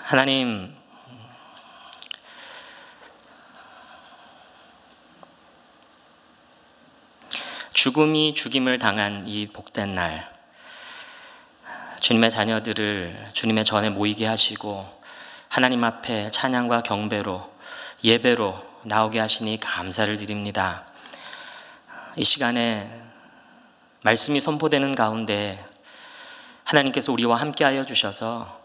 하나님, 죽음이 죽임을 당한 이 복된 날, 주님의 자녀들을 주님의 전에 모이게 하시고 하나님 앞에 찬양과 경배로 예배로 나오게 하시니 감사를 드립니다. 이 시간에 말씀이 선포되는 가운데 하나님께서 우리와 함께하여 주셔서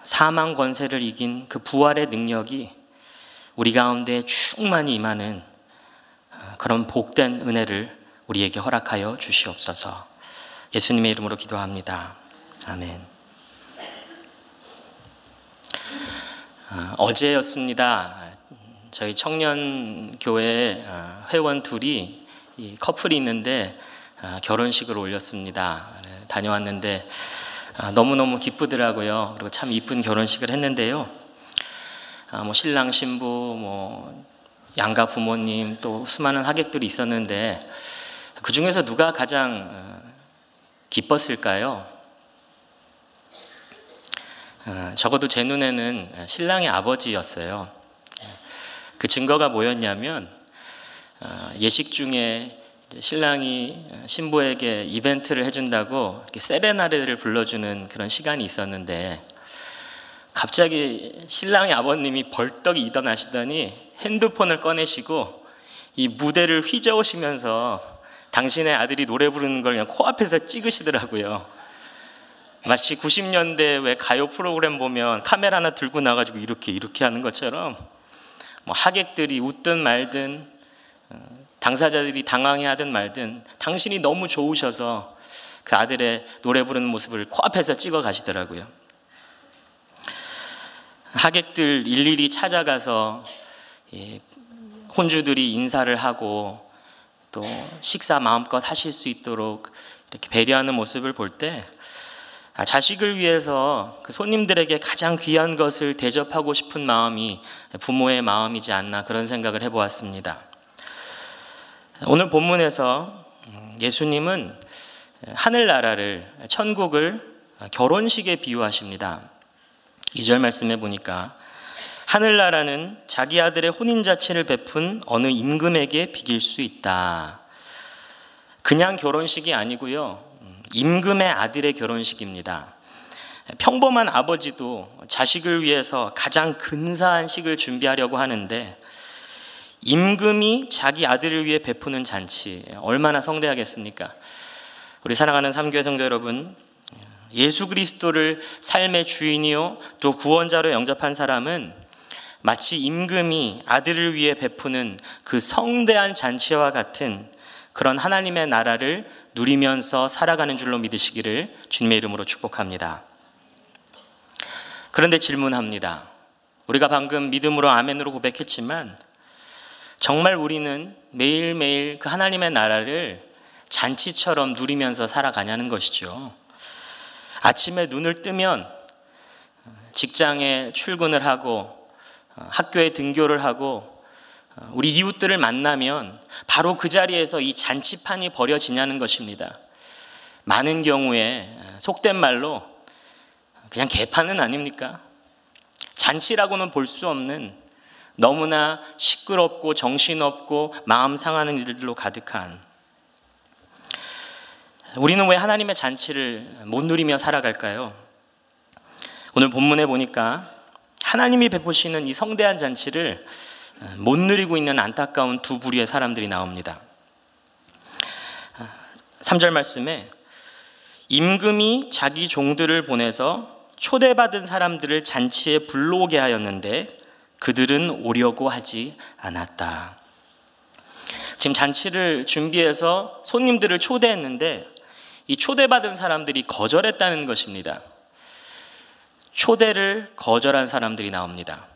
사망 권세를 이긴 그 부활의 능력이 우리 가운데 충만히 임하는 그런 복된 은혜를 우리에게 허락하여 주시옵소서. 예수님의 이름으로 기도합니다. 아멘. 어제였습니다. 저희 청년교회 회원 둘이 커플이 있는데 결혼식을 올렸습니다. 다녀왔는데 너무너무 기쁘더라고요. 그리고 참 이쁜 결혼식을 했는데요. 신랑 신부 양가 부모님 또 수많은 하객들이 있었는데 그 중에서 누가 가장 기뻤을까요? 적어도 제 눈에는 신랑의 아버지였어요. 그 증거가 뭐였냐면 예식 중에 신랑이 신부에게 이벤트를 해준다고 이렇게 세레나데를 불러주는 그런 시간이 있었는데 갑자기 신랑의 아버님이 벌떡 일어나시더니 핸드폰을 꺼내시고 이 무대를 휘저으시면서 당신의 아들이 노래 부르는 걸 그냥 코앞에서 찍으시더라고요. 마치 90년대 왜 가요 프로그램 보면 카메라 하나 들고 나가지고 이렇게 하는 것처럼 하객들이 웃든 말든 당사자들이 당황해하든 말든 당신이 너무 좋으셔서 그 아들의 노래 부르는 모습을 코앞에서 찍어 가시더라고요. 하객들 일일이 찾아가서 혼주들이 인사를 하고 또 식사 마음껏 하실 수 있도록 이렇게 배려하는 모습을 볼 때 자식을 위해서 그 손님들에게 가장 귀한 것을 대접하고 싶은 마음이 부모의 마음이지 않나 그런 생각을 해보았습니다. 오늘 본문에서 예수님은 하늘나라를 천국을 결혼식에 비유하십니다. 2절 말씀에 보니까 하늘나라는 자기 아들의 혼인자체를 베푼 어느 임금에게 비길 수 있다. 그냥 결혼식이 아니고요, 임금의 아들의 결혼식입니다. 평범한 아버지도 자식을 위해서 가장 근사한 식을 준비하려고 하는데 임금이 자기 아들을 위해 베푸는 잔치, 얼마나 성대하겠습니까? 우리 사랑하는 삼교회 성도 여러분, 예수 그리스도를 삶의 주인이요 또 구원자로 영접한 사람은 마치 임금이 아들을 위해 베푸는 그 성대한 잔치와 같은 그런 하나님의 나라를 누리면서 살아가는 줄로 믿으시기를 주님의 이름으로 축복합니다. 그런데 질문합니다. 우리가 방금 믿음으로 아멘으로 고백했지만 정말 우리는 매일매일 그 하나님의 나라를 잔치처럼 누리면서 살아가냐는 것이죠. 아침에 눈을 뜨면 직장에 출근을 하고 학교에 등교를 하고 우리 이웃들을 만나면 바로 그 자리에서 이 잔치판이 벌어지냐는 것입니다. 많은 경우에 속된 말로 그냥 개판은 아닙니까? 잔치라고는 볼 수 없는 너무나 시끄럽고 정신없고 마음 상하는 일들로 가득한, 우리는 왜 하나님의 잔치를 못 누리며 살아갈까요? 오늘 본문에 보니까 하나님이 베푸시는 이 성대한 잔치를 못 누리고 있는 안타까운 두 부류의 사람들이 나옵니다. 3절 말씀에 임금이 자기 종들을 보내서 초대받은 사람들을 잔치에 불러오게 하였는데 그들은 오려고 하지 않았다. 지금 잔치를 준비해서 손님들을 초대했는데 이 초대받은 사람들이 거절했다는 것입니다. 초대를 거절한 사람들이 나옵니다.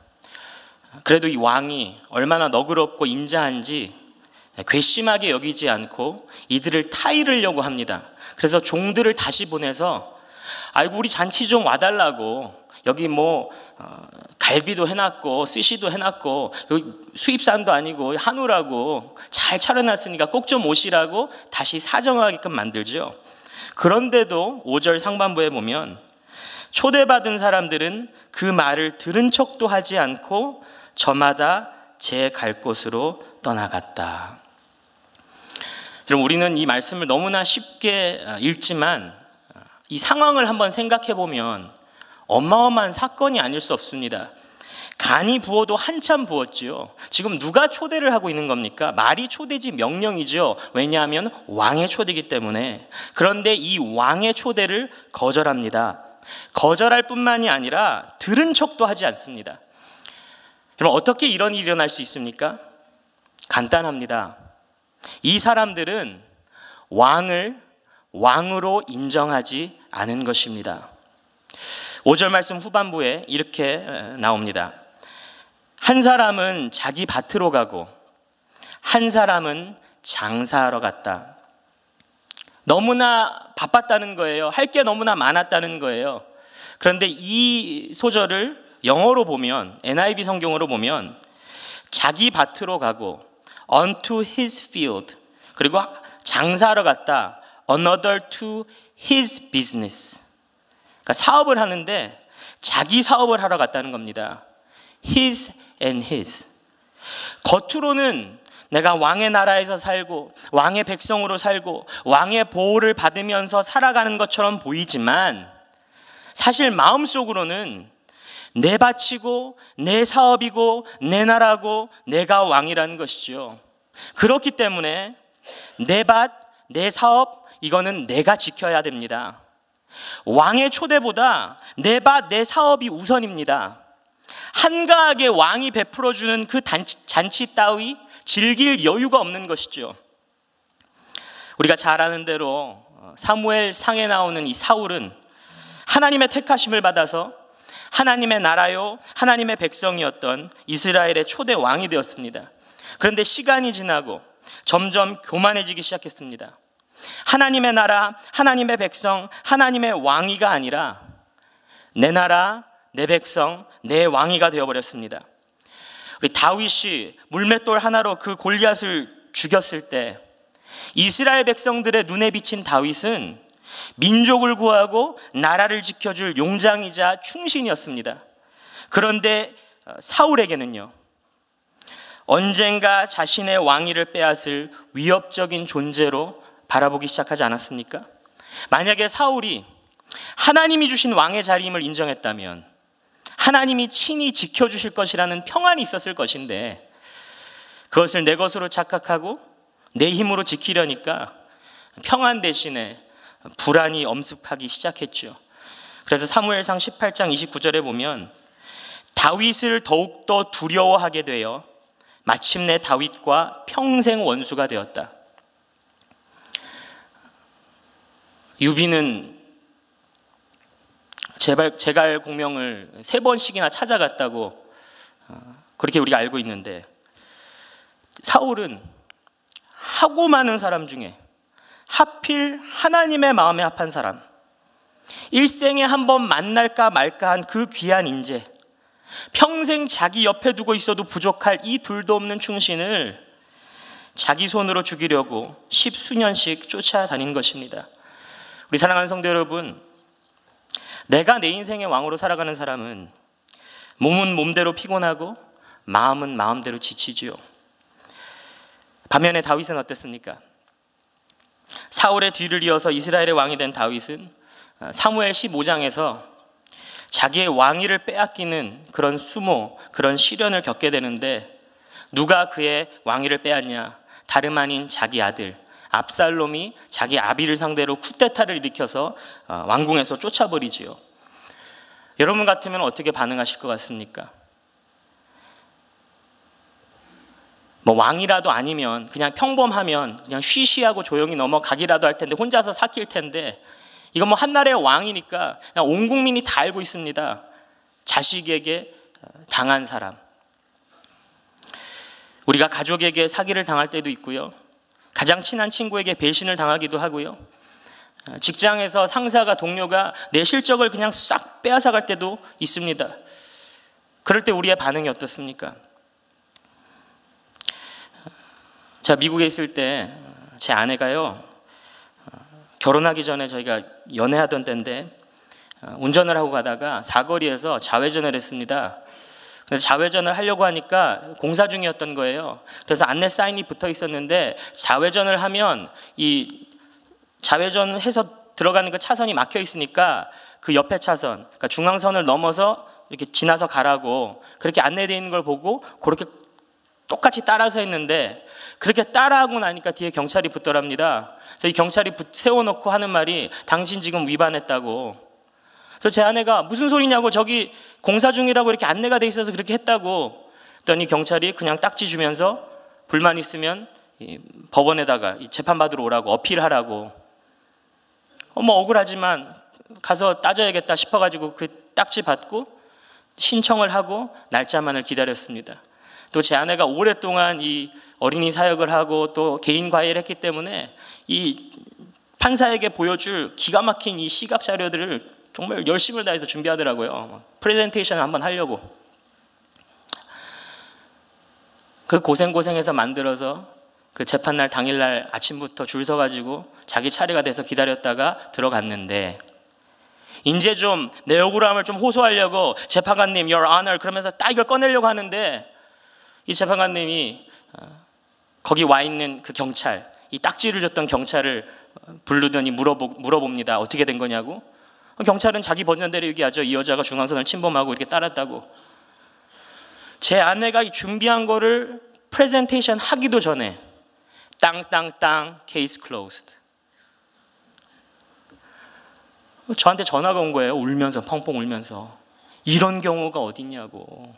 그래도 이 왕이 얼마나 너그럽고 인자한지 괘씸하게 여기지 않고 이들을 타이르려고 합니다. 그래서 종들을 다시 보내서 아이고 우리 잔치 좀 와달라고, 여기 갈비도 해놨고 스시도 해놨고 여기 수입산도 아니고 한우라고 잘 차려놨으니까 꼭 좀 오시라고 다시 사정하게끔 만들죠. 그런데도 5절 상반부에 보면 초대받은 사람들은 그 말을 들은 척도 하지 않고 저마다 제 갈 곳으로 떠나갔다. 그럼 우리는 이 말씀을 너무나 쉽게 읽지만 이 상황을 한번 생각해 보면 어마어마한 사건이 아닐 수 없습니다. 간이 부어도 한참 부었지요. 지금 누가 초대를 하고 있는 겁니까? 말이 초대지 명령이죠. 왜냐하면 왕의 초대이기 때문에. 그런데 이 왕의 초대를 거절합니다. 거절할 뿐만이 아니라 들은 척도 하지 않습니다. 그럼 어떻게 이런 일이 일어날 수 있습니까? 간단합니다. 이 사람들은 왕을 왕으로 인정하지 않은 것입니다. 5절 말씀 후반부에 이렇게 나옵니다. 한 사람은 자기 밭으로 가고 한 사람은 장사하러 갔다. 너무나 바빴다는 거예요. 할 게 너무나 많았다는 거예요. 그런데 이 소절을 영어로 보면, NIV 성경으로 보면 자기 밭으로 가고 unto his field, 그리고 장사하러 갔다, another to his business. 그러니까 사업을 하는데 자기 사업을 하러 갔다는 겁니다. his and his. 겉으로는 내가 왕의 나라에서 살고 왕의 백성으로 살고 왕의 보호를 받으면서 살아가는 것처럼 보이지만 사실 마음속으로는 내 밭이고 내 사업이고 내 나라고 내가 왕이라는 것이죠. 그렇기 때문에 내 밭, 내 사업, 이거는 내가 지켜야 됩니다. 왕의 초대보다 내 밭, 내 사업이 우선입니다. 한가하게 왕이 베풀어주는 그 잔치 따위 즐길 여유가 없는 것이죠. 우리가 잘 아는 대로 사무엘 상에 나오는 이 사울은 하나님의 택하심을 받아서 하나님의 나라요 하나님의 백성이었던 이스라엘의 초대 왕이 되었습니다. 그런데 시간이 지나고 점점 교만해지기 시작했습니다. 하나님의 나라, 하나님의 백성, 하나님의 왕위가 아니라 내 나라, 내 백성, 내 왕위가 되어버렸습니다. 우리 다윗이 물맷돌 하나로 그 골리앗을 죽였을 때 이스라엘 백성들의 눈에 비친 다윗은 민족을 구하고 나라를 지켜줄 용장이자 충신이었습니다. 그런데 사울에게는요, 언젠가 자신의 왕위를 빼앗을 위협적인 존재로 바라보기 시작하지 않았습니까? 만약에 사울이 하나님이 주신 왕의 자리임을 인정했다면 하나님이 친히 지켜주실 것이라는 평안이 있었을 것인데 그것을 내 것으로 착각하고 내 힘으로 지키려니까 평안 대신에 불안이 엄습하기 시작했죠. 그래서 사무엘상 18장 29절에 보면 다윗을 더욱더 두려워하게 되어 마침내 다윗과 평생 원수가 되었다. 유비는 제갈 공명을 3번씩이나 찾아갔다고 그렇게 우리가 알고 있는데 사울은 하고 많은 사람 중에 하필 하나님의 마음에 합한 사람, 일생에 한 번 만날까 말까 한 그 귀한 인재, 평생 자기 옆에 두고 있어도 부족할 이 둘도 없는 충신을 자기 손으로 죽이려고 10수년씩 쫓아다닌 것입니다. 우리 사랑하는 성도 여러분, 내가 내 인생의 왕으로 살아가는 사람은 몸은 몸대로 피곤하고 마음은 마음대로 지치지요. 반면에 다윗은 어땠습니까? 사울의 뒤를 이어서 이스라엘의 왕이 된 다윗은 사무엘 15장에서 자기의 왕위를 빼앗기는 그런 수모, 그런 시련을 겪게 되는데 누가 그의 왕위를 빼앗냐? 다름 아닌 자기 아들 압살롬이 자기 아비를 상대로 쿠데타를 일으켜서 왕궁에서 쫓아버리지요. 여러분 같으면 어떻게 반응하실 것 같습니까? 뭐 왕이라도 아니면 그냥 평범하면 그냥 쉬쉬하고 조용히 넘어가기라도 할 텐데 혼자서 삭힐 텐데 이건 뭐 한나라의 왕이니까 그냥 온 국민이 다 알고 있습니다. 자식에게 당한 사람. 우리가 가족에게 사기를 당할 때도 있고요. 가장 친한 친구에게 배신을 당하기도 하고요. 직장에서 상사가 동료가 내 실적을 그냥 싹 빼앗아갈 때도 있습니다. 그럴 때 우리의 반응이 어떻습니까? 제가 미국에 있을 때 제 아내가요, 결혼하기 전에 저희가 연애하던 때인데 운전을 하고 가다가 사거리에서 좌회전을 했습니다. 근데 좌회전을 하려고 하니까 공사 중이었던 거예요. 그래서 안내 사인이 붙어 있었는데 좌회전을 하면 이 좌회전해서 들어가는 그 차선이 막혀 있으니까 그 옆에 차선, 그러니까 중앙선을 넘어서 이렇게 지나서 가라고 그렇게 안내되어 있는 걸 보고 그렇게 똑같이 따라서 했는데, 그렇게 따라하고 나니까 뒤에 경찰이 붙더랍니다. 그래서 이 경찰이 세워놓고 하는 말이 당신 지금 위반했다고. 그래서 제 아내가 무슨 소리냐고, 저기 공사 중이라고 이렇게 안내가 돼 있어서 그렇게 했다고. 그랬더니 경찰이 그냥 딱지 주면서 불만 있으면 법원에다가 재판받으러 오라고, 어필하라고. 뭐 억울하지만 가서 따져야겠다 싶어가지고 그 딱지 받고 신청을 하고 날짜만을 기다렸습니다. 또 제 아내가 오랫동안 이 어린이 사역을 하고 또 개인 과외를 했기 때문에 이 판사에게 보여줄 기가 막힌 이 시각 자료들을 정말 열심을 다해서 준비하더라고요. 프레젠테이션을 한번 하려고. 그 고생해서 만들어서 그 재판날 당일날 아침부터 줄 서가지고 자기 차례가 돼서 기다렸다가 들어갔는데, 이제 좀 내 억울함을 좀 호소하려고 재판관님, Your Honor 그러면서 딱 이걸 꺼내려고 하는데, 이 재판관님이 거기 와 있는 그 경찰, 이 딱지를 줬던 경찰을 부르더니 물어봅니다. 어떻게 된 거냐고. 경찰은 자기 번전대로 얘기하죠. 이 여자가 중앙선을 침범하고 이렇게 따랐다고. 제 아내가 이 준비한 거를 프레젠테이션 하기도 전에 땅땅땅 케이스 클로즈드. 저한테 전화가 온 거예요. 울면서, 펑펑 울면서. 이런 경우가 어딨냐고.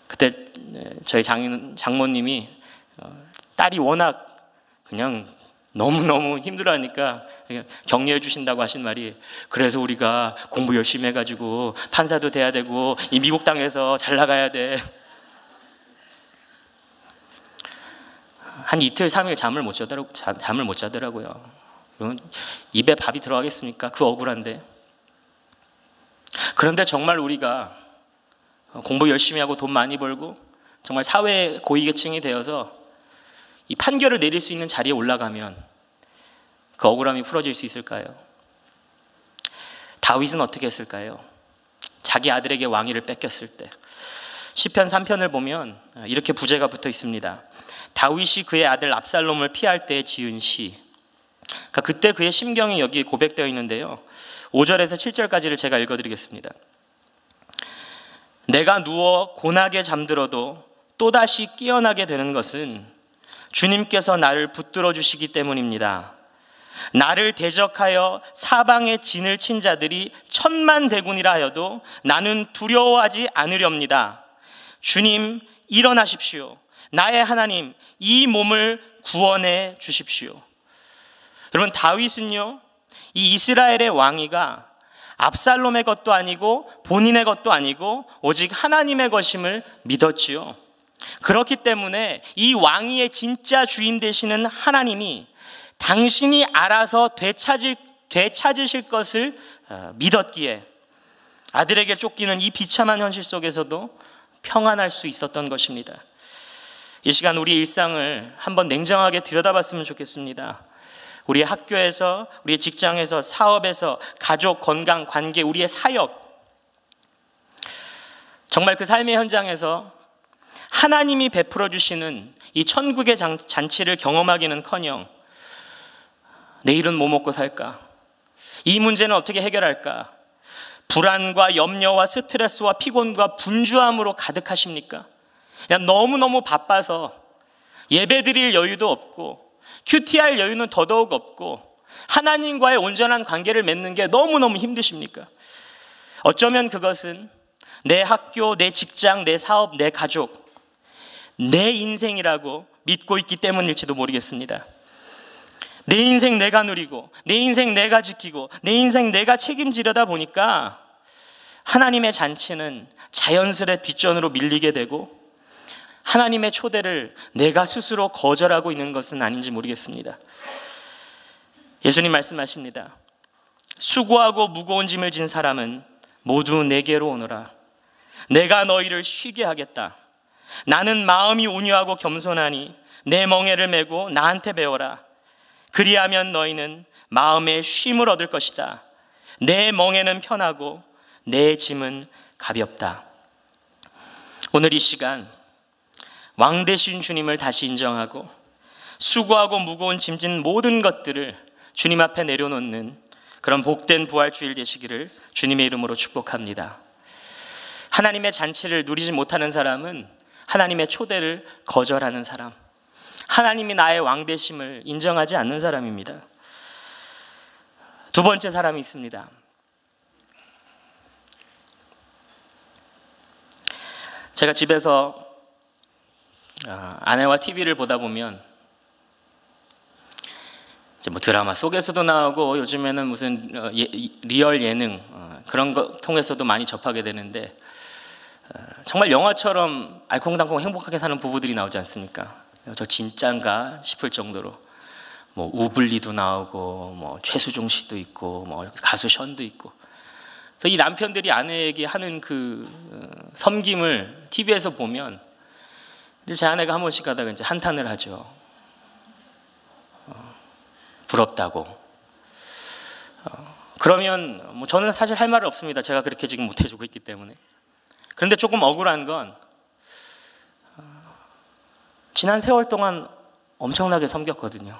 그때 저희 장모님이 딸이 워낙 그냥 너무너무 힘들어하니까 격려해 주신다고 하신 말이, 그래서 우리가 공부 열심히 해가지고 판사도 돼야 되고 이 미국 땅에서 잘 나가야 돼. 한 이틀 3일 잠을 못 자더라고요. 그러면 입에 밥이 들어가겠습니까? 그 억울한데. 그런데 정말 우리가 공부 열심히 하고 돈 많이 벌고 정말 사회 고위계층이 되어서 이 판결을 내릴 수 있는 자리에 올라가면 그 억울함이 풀어질 수 있을까요? 다윗은 어떻게 했을까요? 자기 아들에게 왕위를 뺏겼을 때. 시편 3편을 보면 이렇게 부제가 붙어 있습니다. 다윗이 그의 아들 압살롬을 피할 때 지은 시. 그러니까 그때 그의 심경이 여기 고백되어 있는데요. 5절에서 7절까지를 제가 읽어드리겠습니다. 내가 누워 고나게 잠들어도 또다시 깨어나게 되는 것은 주님께서 나를 붙들어 주시기 때문입니다. 나를 대적하여 사방에 진을 친 자들이 천만대군이라 하여도 나는 두려워하지 않으렵니다. 주님 일어나십시오. 나의 하나님 이 몸을 구원해 주십시오. 여러분, 다윗은요, 이 이스라엘의 왕위가 압살롬의 것도 아니고 본인의 것도 아니고 오직 하나님의 것임을 믿었지요. 그렇기 때문에 이 왕위의 진짜 주인 되시는 하나님이 당신이 알아서 되찾으실 것을 믿었기에 아들에게 쫓기는 이 비참한 현실 속에서도 평안할 수 있었던 것입니다. 이 시간 우리 일상을 한번 냉정하게 들여다봤으면 좋겠습니다. 우리의 학교에서, 우리의 직장에서, 사업에서, 가족, 건강, 관계, 우리의 사역, 정말 그 삶의 현장에서 하나님이 베풀어 주시는 이 천국의 잔치를 경험하기는커녕 내일은 뭐 먹고 살까? 이 문제는 어떻게 해결할까? 불안과 염려와 스트레스와 피곤과 분주함으로 가득하십니까? 그냥 너무너무 바빠서 예배 드릴 여유도 없고 큐티할 여유는 더더욱 없고 하나님과의 온전한 관계를 맺는 게 너무너무 힘드십니까? 어쩌면 그것은 내 학교, 내 직장, 내 사업, 내 가족, 내 인생이라고 믿고 있기 때문일지도 모르겠습니다. 내 인생 내가 누리고 내 인생 내가 지키고 내 인생 내가 책임지려다 보니까 하나님의 잔치는 자연스레 뒷전으로 밀리게 되고 하나님의 초대를 내가 스스로 거절하고 있는 것은 아닌지 모르겠습니다. 예수님 말씀하십니다. 수고하고 무거운 짐을 진 사람은 모두 내게로 오너라. 내가 너희를 쉬게 하겠다. 나는 마음이 온유하고 겸손하니 내 멍에를 메고 나한테 배워라. 그리하면 너희는 마음의 쉼을 얻을 것이다. 내 멍에는 편하고 내 짐은 가볍다. 오늘 이 시간 왕 되신 주님을 다시 인정하고 수고하고 무거운 짐진 모든 것들을 주님 앞에 내려놓는 그런 복된 부활주일 되시기를 주님의 이름으로 축복합니다. 하나님의 잔치를 누리지 못하는 사람은 하나님의 초대를 거절하는 사람, 하나님이 나의 왕 되심을 인정하지 않는 사람입니다. 두 번째 사람이 있습니다. 제가 집에서 아내와 TV를 보다 보면 이제 뭐 드라마 속에서도 나오고 요즘에는 무슨 리얼 예능 그런 거 통해서도 많이 접하게 되는데 정말 영화처럼 알콩달콩 행복하게 사는 부부들이 나오지 않습니까? 저 진짠가 싶을 정도로 뭐 우블리도 나오고 뭐 최수종 씨도 있고 뭐 가수 션도 있고. 그래서 이 남편들이 아내에게 하는 그 섬김을 TV에서 보면 이제 제 아내가 한 번씩 가다가 이제 한탄을 하죠. 부럽다고. 그러면 뭐 저는 사실 할 말은 없습니다. 제가 그렇게 지금 못 해주고 있기 때문에. 그런데 조금 억울한 건 지난 세월 동안 엄청나게 섬겼거든요.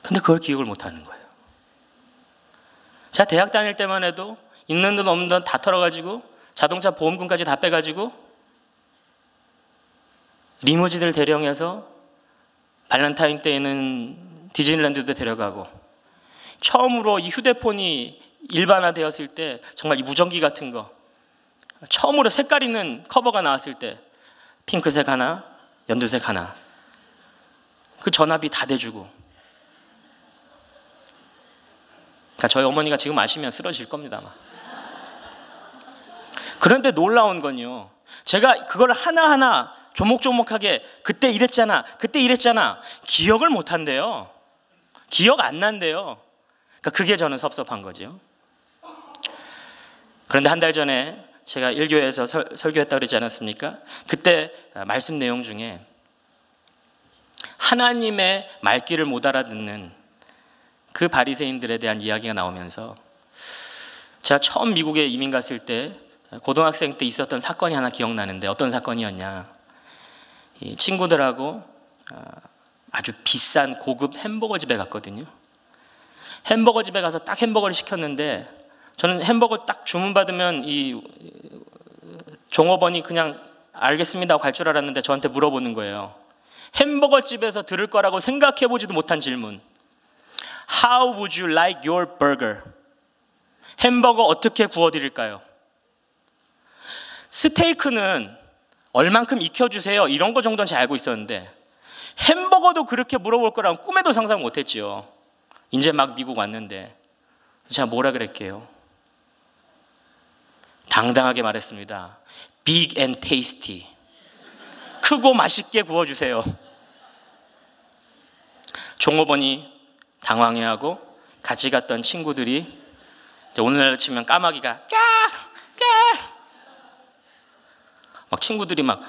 근데 그걸 기억을 못 하는 거예요. 제가 대학 다닐 때만 해도 있는 돈 없는 돈 다 털어가지고 자동차 보험금까지 다 빼가지고 리무진을 대령해서 발렌타인 때에는 디즈니랜드도 데려가고, 처음으로 이 휴대폰이 일반화되었을 때 정말 이 무전기 같은 거 처음으로 색깔 있는 커버가 나왔을 때 핑크색 하나, 연두색 하나, 그 전화비 다 대주고. 그러니까 저희 어머니가 지금 아시면 쓰러질 겁니다 아마. 그런데 놀라운 건요, 제가 그걸 하나하나 조목조목하게 그때 이랬잖아, 그때 이랬잖아 기억을 못 한대요. 기억 안 난대요. 그러니까 그게 저는 섭섭한 거죠. 그런데 한 달 전에 제가 일교회에서 설교했다고 그러지 않았습니까? 그때 말씀 내용 중에 하나님의 말귀를 못 알아듣는 그 바리새인들에 대한 이야기가 나오면서, 제가 처음 미국에 이민 갔을 때 고등학생 때 있었던 사건이 하나 기억나는데, 어떤 사건이었냐, 이 친구들하고 아주 비싼 고급 햄버거 집에 갔거든요. 햄버거 집에 가서 딱 햄버거를 시켰는데, 저는 햄버거 딱 주문받으면 이 종업원이 그냥 알겠습니다 하고 갈 줄 알았는데 저한테 물어보는 거예요. 햄버거 집에서 들을 거라고 생각해보지도 못한 질문. How would you like your burger? 햄버거 어떻게 구워드릴까요? 스테이크는 얼만큼 익혀주세요 이런 거 정도는 잘 알고 있었는데 햄버거도 그렇게 물어볼 거라고 꿈에도 상상 못했지요. 이제 막 미국 왔는데 제가 뭐라 그랬게요? 당당하게 말했습니다. Big and tasty. 크고 맛있게 구워주세요. 종업원이 당황해하고 같이 갔던 친구들이, 오늘날로 치면 까마귀가 막 친구들이 막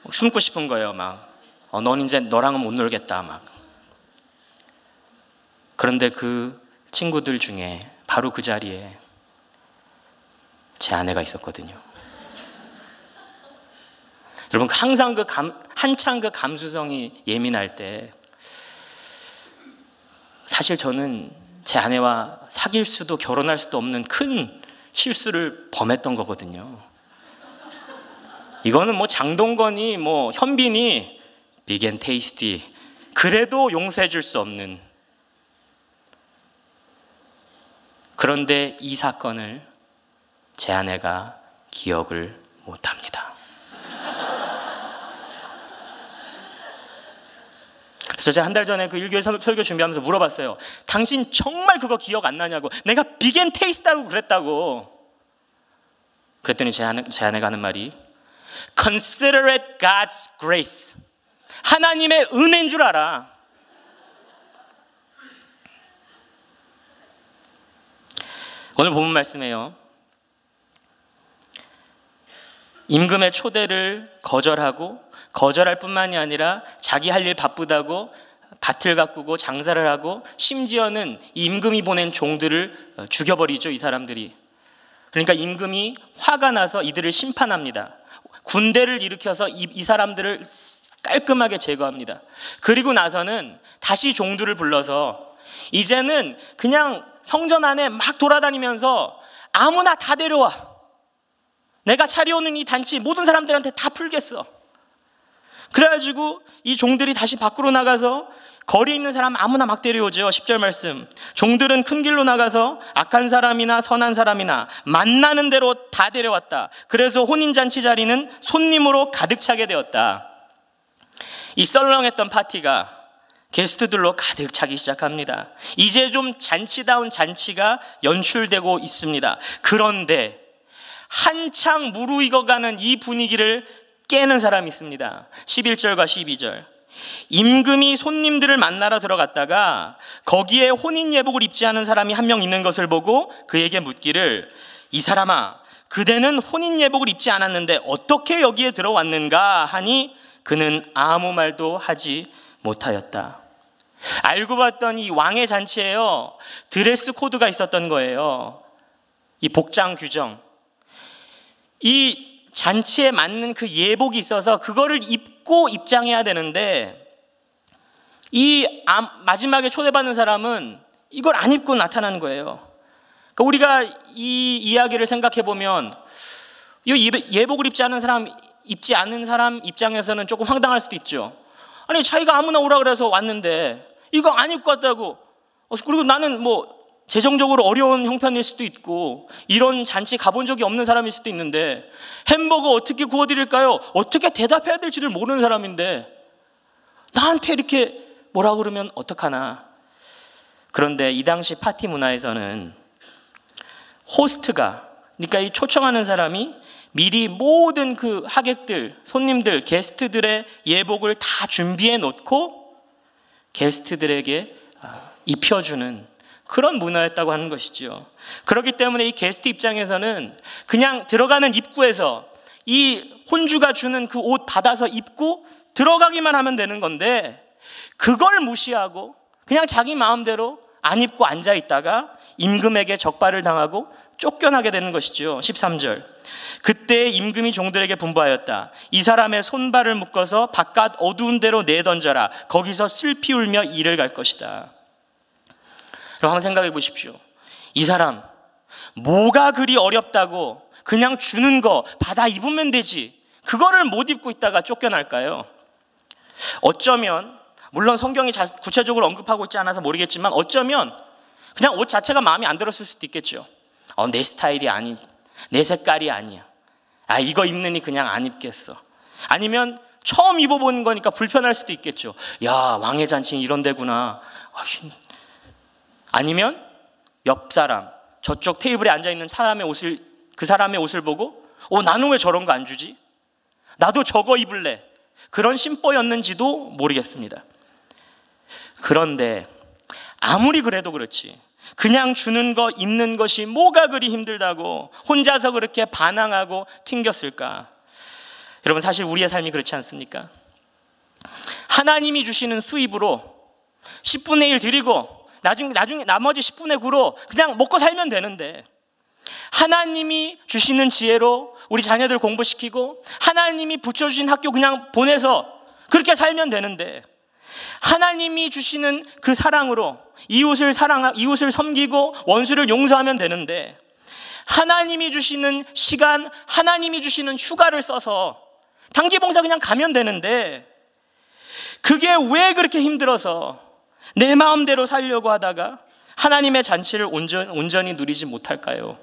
숨고 싶은 거예요. 막 넌 이제 너랑은 못 놀겠다 막. 그런데 그 친구들 중에 바로 그 자리에 제 아내가 있었거든요. 여러분, 항상 한창 그 감수성이 예민할 때 사실 저는 제 아내와 사귈 수도 결혼할 수도 없는 큰 실수를 범했던 거거든요. 이거는 뭐 장동건이 뭐 현빈이 Big and tasty 그래도 용서해 줄 수 없는. 그런데 이 사건을 제 아내가 기억을 못합니다. 그래서 제가 한 달 전에 그 일교회 설교 준비하면서 물어봤어요. 당신 정말 그거 기억 안 나냐고. 내가 빅 앤 테이스트라고 그랬다고. 그랬더니 제 아내가 하는 말이 Consider it God's grace. 하나님의 은혜인 줄 알아. 오늘 본문 말씀이에요. 임금의 초대를 거절할 뿐만이 아니라 자기 할 일 바쁘다고 밭을 가꾸고 장사를 하고 심지어는 이 임금이 보낸 종들을 죽여버리죠, 이 사람들이. 그러니까 임금이 화가 나서 이들을 심판합니다. 군대를 일으켜서 이 사람들을 깔끔하게 제거합니다. 그리고 나서는 다시 종들을 불러서 이제는 그냥 성전 안에 막 돌아다니면서 아무나 다 데려와. 내가 차려오는 이 단치 모든 사람들한테 다 풀겠어. 그래가지고 이 종들이 다시 밖으로 나가서 거리에 있는 사람 아무나 막 데려오죠. 10절 말씀. 종들은 큰 길로 나가서 악한 사람이나 선한 사람이나 만나는 대로 다 데려왔다. 그래서 혼인잔치 자리는 손님으로 가득 차게 되었다. 이 썰렁했던 파티가 게스트들로 가득 차기 시작합니다. 이제 좀 잔치다운 잔치가 연출되고 있습니다. 그런데 한창 무르익어가는 이 분위기를 깨는 사람이 있습니다. 11절과 12절. 임금이 손님들을 만나러 들어갔다가 거기에 혼인 예복을 입지 않은 사람이 한 명 있는 것을 보고 그에게 묻기를, 이 사람아, 그대는 혼인 예복을 입지 않았는데 어떻게 여기에 들어왔는가 하니 그는 아무 말도 하지 못하였다. 알고 봤더니 이 왕의 잔치에요, 드레스 코드가 있었던 거예요. 이 복장 규정. 이 잔치에 맞는 그 예복이 있어서 그거를 입고 입장해야 되는데 이 마지막에 초대받는 사람은 이걸 안 입고 나타나는 거예요. 그러니까 우리가 이 이야기를 생각해 보면 이 예복을 입지 않은 사람 입장에서는 조금 황당할 수도 있죠. 아니, 자기가 아무나 오라 그래서 왔는데 이거 안 입고 왔다고. 그리고 나는 뭐 재정적으로 어려운 형편일 수도 있고 이런 잔치 가본 적이 없는 사람일 수도 있는데 햄버거 어떻게 구워드릴까요? 어떻게 대답해야 될지를 모르는 사람인데 나한테 이렇게 뭐라 그러면 어떡하나. 그런데 이 당시 파티 문화에서는 호스트가, 그러니까 이 초청하는 사람이 미리 모든 그 하객들, 손님들, 게스트들의 예복을 다 준비해 놓고 게스트들에게 입혀주는 그런 문화였다고 하는 것이죠. 그렇기 때문에 이 게스트 입장에서는 그냥 들어가는 입구에서 이 혼주가 주는 그 옷 받아서 입고 들어가기만 하면 되는 건데 그걸 무시하고 그냥 자기 마음대로 안 입고 앉아 있다가 임금에게 적발을 당하고 쫓겨나게 되는 것이죠. 13절. 그때 임금이 종들에게 분부하였다. 이 사람의 손발을 묶어서 바깥 어두운 데로 내던져라. 거기서 슬피 울며 일을 갈 것이다. 여러분 한번 생각해 보십시오. 이 사람 뭐가 그리 어렵다고 그냥 주는 거 받아 입으면 되지 그거를 못 입고 있다가 쫓겨날까요? 어쩌면 물론 성경이 구체적으로 언급하고 있지 않아서 모르겠지만 어쩌면 그냥 옷 자체가 마음에 안 들었을 수도 있겠죠. 내 스타일이 아니지, 내 색깔이 아니야, 이거 입느니 그냥 안 입겠어. 아니면 처음 입어보는 거니까 불편할 수도 있겠죠. 야, 왕의 잔치는 이런 데구나. 아니면 옆 사람, 저쪽 테이블에 앉아있는 그 사람의 옷을 보고 나는 왜 저런 거 안 주지? 나도 저거 입을래. 그런 심보였는지도 모르겠습니다. 그런데 아무리 그래도 그렇지 그냥 주는 거 입는 것이 뭐가 그리 힘들다고 혼자서 그렇게 반항하고 튕겼을까? 여러분 사실 우리의 삶이 그렇지 않습니까? 하나님이 주시는 수입으로 10분의 1 드리고 나중에 나머지 10분의 9로 그냥 먹고 살면 되는데 하나님이 주시는 지혜로 우리 자녀들 공부시키고 하나님이 붙여주신 학교 그냥 보내서 그렇게 살면 되는데 하나님이 주시는 그 사랑으로 이웃을 섬기고 원수를 용서하면 되는데 하나님이 주시는 시간, 하나님이 주시는 휴가를 써서 단기 봉사 그냥 가면 되는데 그게 왜 그렇게 힘들어서 내 마음대로 살려고 하다가 하나님의 잔치를 온전히 누리지 못할까요?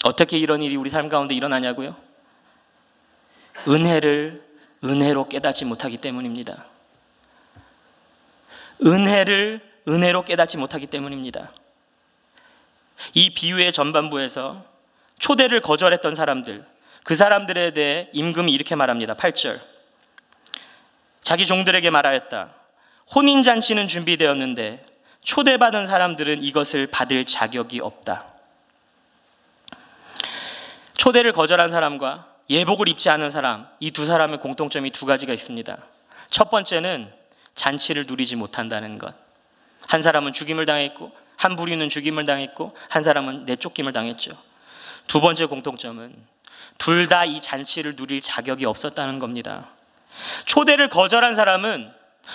어떻게 이런 일이 우리 삶 가운데 일어나냐고요? 은혜를 은혜로 깨닫지 못하기 때문입니다. 은혜를 은혜로 깨닫지 못하기 때문입니다. 이 비유의 전반부에서 초대를 거절했던 사람들, 그 사람들에 대해 임금이 이렇게 말합니다. 8절. 자기 종들에게 말하였다. 혼인잔치는 준비되었는데 초대받은 사람들은 이것을 받을 자격이 없다. 초대를 거절한 사람과 예복을 입지 않은 사람, 이 두 사람의 공통점이 두 가지가 있습니다. 첫 번째는 잔치를 누리지 못한다는 것. 한 사람은 죽임을 당했고, 한 부류는 죽임을 당했고, 한 사람은 내쫓김을 당했죠. 두 번째 공통점은 둘 다 이 잔치를 누릴 자격이 없었다는 겁니다. 초대를 거절한 사람은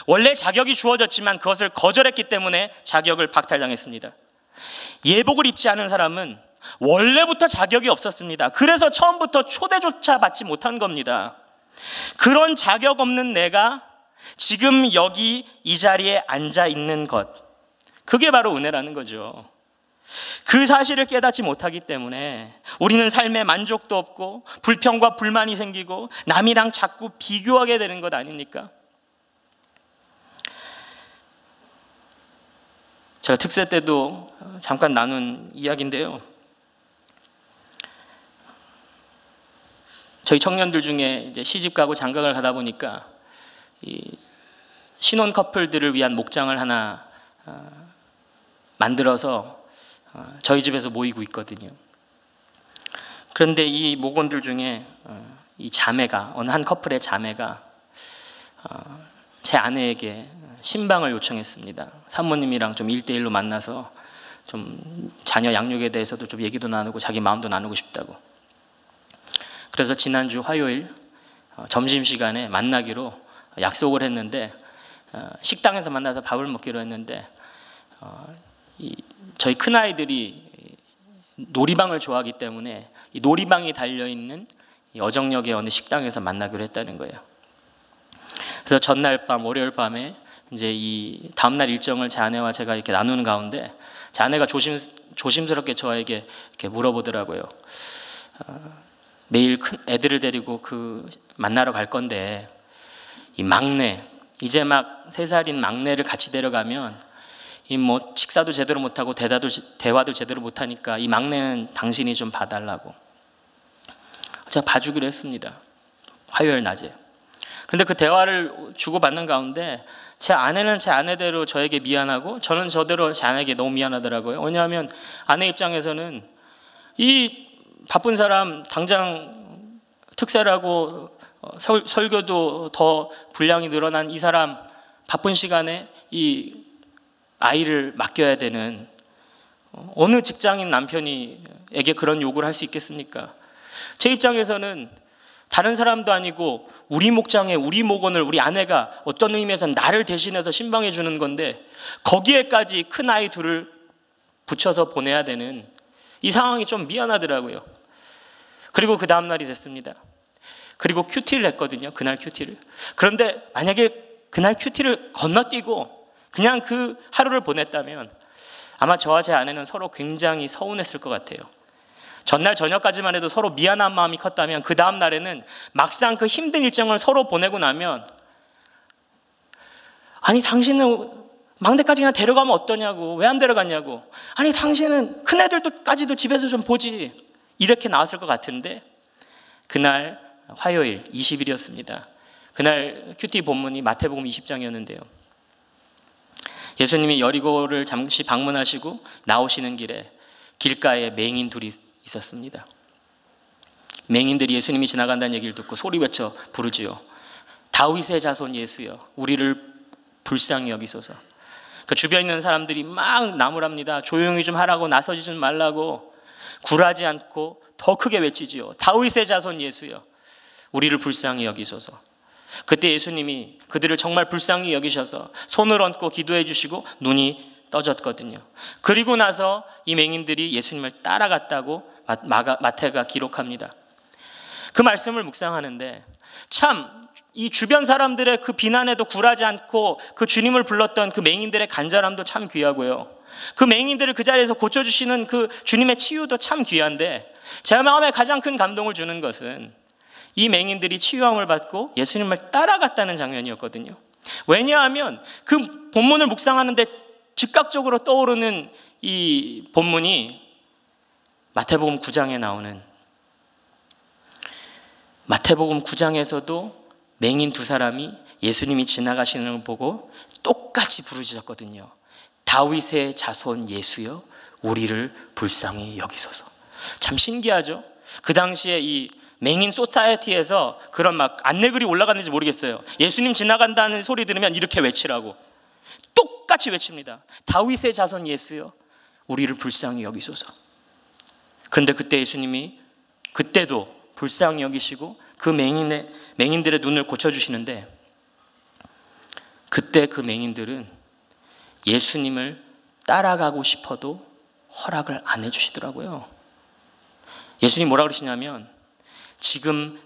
원래 자격이 주어졌지만 그것을 거절했기 때문에 자격을 박탈당했습니다. 예복을 입지 않은 사람은 원래부터 자격이 없었습니다. 그래서 처음부터 초대조차 받지 못한 겁니다. 그런 자격 없는 내가 지금 여기 이 자리에 앉아 있는 것, 그게 바로 은혜라는 거죠. 그 사실을 깨닫지 못하기 때문에 우리는 삶에 만족도 없고 불평과 불만이 생기고 남이랑 자꾸 비교하게 되는 것 아닙니까? 제가 특세 때도 잠깐 나눈 이야기인데요, 저희 청년들 중에 이제 시집 가고 장가를 가다 보니까 이 신혼 커플들을 위한 목장을 하나 만들어서 저희 집에서 모이고 있거든요. 그런데 이 목원들 중에 이 자매가, 어느 한 커플의 자매가 제 아내에게 신방을 요청했습니다. 사모님이랑 좀 1대1로 만나서 좀 자녀 양육에 대해서도 좀 얘기도 나누고 자기 마음도 나누고 싶다고. 그래서 지난주 화요일 점심시간에 만나기로 약속을 했는데, 식당에서 만나서 밥을 먹기로 했는데 저희 큰아이들이 놀이방을 좋아하기 때문에 이 놀이방이 달려있는 어정역의 어느 식당에서 만나기로 했다는 거예요. 그래서 전날 밤, 월요일 밤에 이제 이 다음날 일정을 제 아내와 제가 이렇게 나누는 가운데 제 아내가 조심스럽게 저에게 이렇게 물어보더라고요. 내일 큰 애들을 데리고 만나러 갈 건데 이 막내, 이제 막 3살인 막내를 같이 데려가면 이 뭐 식사도 제대로 못하고 대화도 제대로 못하니까 이 막내는 당신이 좀 봐달라고. 제가 봐주기로 했습니다, 화요일 낮에. 근데 그 대화를 주고받는 가운데 제 아내는 제 아내대로 저에게 미안하고 저는 저대로 제 아내에게 너무 미안하더라고요. 왜냐하면 아내 입장에서는 이 바쁜 사람, 당장 특세라고 설교도 더 분량이 늘어난 이 사람, 바쁜 시간에 이 아이를 맡겨야 되는 어느 직장인 남편에게 그런 요구를 할 수 있겠습니까? 제 입장에서는 다른 사람도 아니고 우리 목장에 우리 목원을 우리 아내가 어떤 의미에서 나를 대신해서 신방해 주는 건데 거기에까지 큰 아이 둘을 붙여서 보내야 되는 이 상황이 좀 미안하더라고요. 그리고 그 다음 날이 됐습니다. 그리고 큐티를 했거든요, 그날 큐티를. 그런데 만약에 그날 큐티를 건너뛰고 그냥 그 하루를 보냈다면 아마 저와 제 아내는 서로 굉장히 서운했을 것 같아요. 전날 저녁까지만 해도 서로 미안한 마음이 컸다면 그 다음 날에는 막상 그 힘든 일정을 서로 보내고 나면, 아니 당신은 막내까지 그냥 데려가면 어떠냐고, 왜 안 데려갔냐고, 아니 당신은 큰애들까지도 집에서 좀 보지, 이렇게 나왔을 것 같은데 그날 화요일 20일이었습니다. 그날 큐티 본문이 마태복음 20장이었는데요. 예수님이 여리고를 잠시 방문하시고 나오시는 길에 길가에 맹인 둘이 있었습니다. 맹인들이 예수님이 지나간다는 얘기를 듣고 소리 외쳐 부르지요. 다윗의 자손 예수여, 우리를 불쌍히 여기소서. 그 주변에 있는 사람들이 막 나무랍니다. 조용히 좀 하라고, 나서지 좀 말라고. 굴하지 않고 더 크게 외치지요. 다윗의 자손 예수여, 우리를 불쌍히 여기소서. 그때 예수님이 그들을 정말 불쌍히 여기셔서 손을 얹고 기도해 주시고 눈이 떠졌거든요. 그리고 나서 이 맹인들이 예수님을 따라갔다고 마태가 기록합니다. 그 말씀을 묵상하는데 참 이 주변 사람들의 그 비난에도 굴하지 않고 그 주님을 불렀던 그 맹인들의 간절함도 참 귀하고요, 그 맹인들을 그 자리에서 고쳐주시는 그 주님의 치유도 참 귀한데, 제 마음에 가장 큰 감동을 주는 것은 이 맹인들이 치유함을 받고 예수님을 따라갔다는 장면이었거든요. 왜냐하면 그 본문을 묵상하는데 즉각적으로 떠오르는 이 본문이 마태복음 9장에 나오는, 마태복음 9장에서도 맹인 두 사람이 예수님이 지나가시는 걸 보고 똑같이 부르짖었거든요. 다윗의 자손 예수여, 우리를 불쌍히 여기소서. 참 신기하죠? 그 당시에 이 맹인 소사이어티에서 그런 막 안내글이 올라갔는지 모르겠어요. 예수님 지나간다는 소리 들으면 이렇게 외치라고. 똑같이 외칩니다. 다윗의 자손 예수여, 우리를 불쌍히 여기소서. 그런데 그때 예수님이 그때도 불쌍히 여기시고 그 맹인들의 눈을 고쳐주시는데, 그때 그 맹인들은 예수님을 따라가고 싶어도 허락을 안 해주시더라고요. 예수님 뭐라 그러시냐면, 지금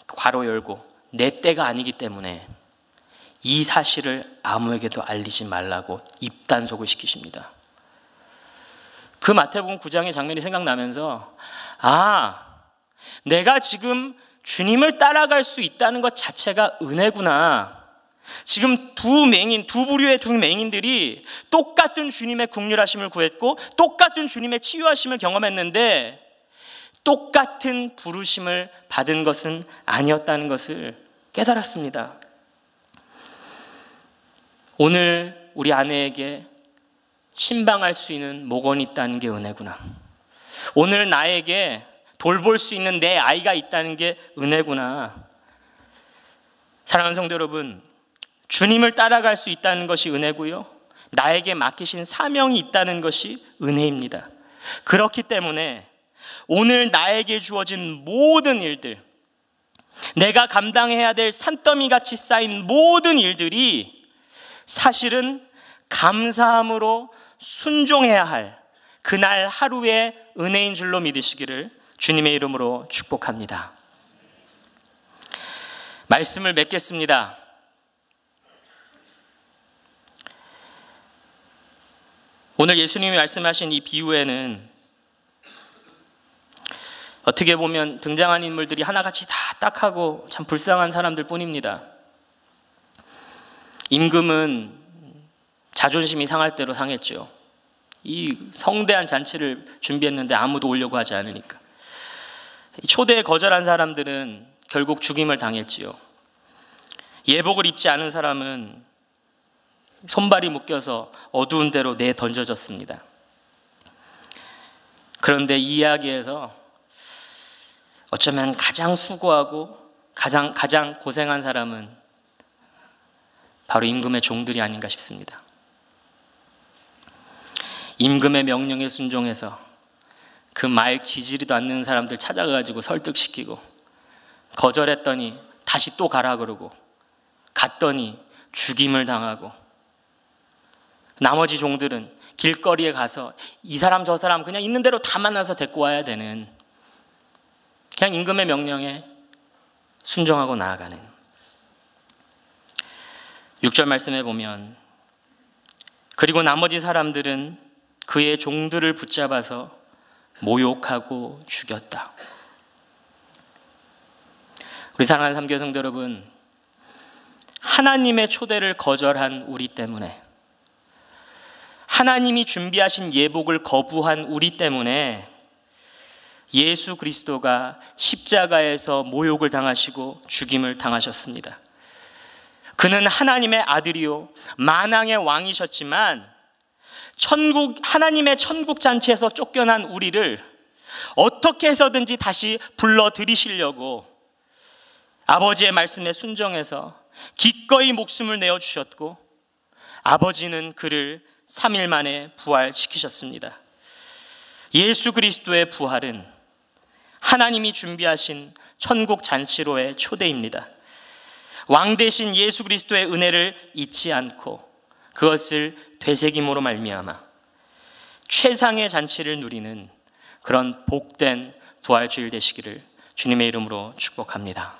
괄호 열고 내 때가 아니기 때문에 이 사실을 아무에게도 알리지 말라고 입단속을 시키십니다. 그 마태복음 9장의 장면이 생각나면서, 내가 지금 주님을 따라갈 수 있다는 것 자체가 은혜구나. 지금 두 부류의 두 맹인들이 똑같은 주님의 긍휼하심을 구했고 똑같은 주님의 치유하심을 경험했는데 똑같은 부르심을 받은 것은 아니었다는 것을 깨달았습니다. 오늘 우리 아내에게 신방할 수 있는 목원이 있다는 게 은혜구나. 오늘 나에게 돌볼 수 있는 내 아이가 있다는 게 은혜구나. 사랑하는 성도 여러분, 주님을 따라갈 수 있다는 것이 은혜고요, 나에게 맡기신 사명이 있다는 것이 은혜입니다. 그렇기 때문에 오늘 나에게 주어진 모든 일들, 내가 감당해야 될 산더미같이 쌓인 모든 일들이 사실은 감사함으로 순종해야 할 그날 하루의 은혜인 줄로 믿으시기를 주님의 이름으로 축복합니다. 말씀을 맺겠습니다. 오늘 예수님이 말씀하신 이 비유에는 어떻게 보면 등장한 인물들이 하나같이 다 딱하고 참 불쌍한 사람들 뿐입니다. 임금은 자존심이 상할 대로 상했죠. 이 성대한 잔치를 준비했는데 아무도 오려고 하지 않으니까. 초대에 거절한 사람들은 결국 죽임을 당했지요. 예복을 입지 않은 사람은 손발이 묶여서 어두운 데로 내던져졌습니다. 그런데 이 이야기에서 어쩌면 가장 수고하고 가장 고생한 사람은 바로 임금의 종들이 아닌가 싶습니다. 임금의 명령에 순종해서 그 말 지지리도 않는 사람들 찾아가지고 설득시키고, 거절했더니 다시 또 가라 그러고, 갔더니 죽임을 당하고, 나머지 종들은 길거리에 가서 이 사람 저 사람 그냥 있는 대로 다 만나서 데리고 와야 되는, 그냥 임금의 명령에 순종하고 나아가는. 6절 말씀에 보면, 그리고 나머지 사람들은 그의 종들을 붙잡아서 모욕하고 죽였다. 우리 사랑하는 삼교회 성도 여러분, 하나님의 초대를 거절한 우리 때문에, 하나님이 준비하신 예복을 거부한 우리 때문에 예수 그리스도가 십자가에서 모욕을 당하시고 죽임을 당하셨습니다. 그는 하나님의 아들이요 만왕의 왕이셨지만 하나님의 천국 잔치에서 쫓겨난 우리를 어떻게 해서든지 다시 불러들이시려고 아버지의 말씀에 순종해서 기꺼이 목숨을 내어주셨고, 아버지는 그를 3일 만에 부활시키셨습니다. 예수 그리스도의 부활은 하나님이 준비하신 천국 잔치로의 초대입니다. 왕 대신 예수 그리스도의 은혜를 잊지 않고 그것을 되새김으로 말미암아 최상의 잔치를 누리는 그런 복된 부활주일 되시기를 주님의 이름으로 축복합니다.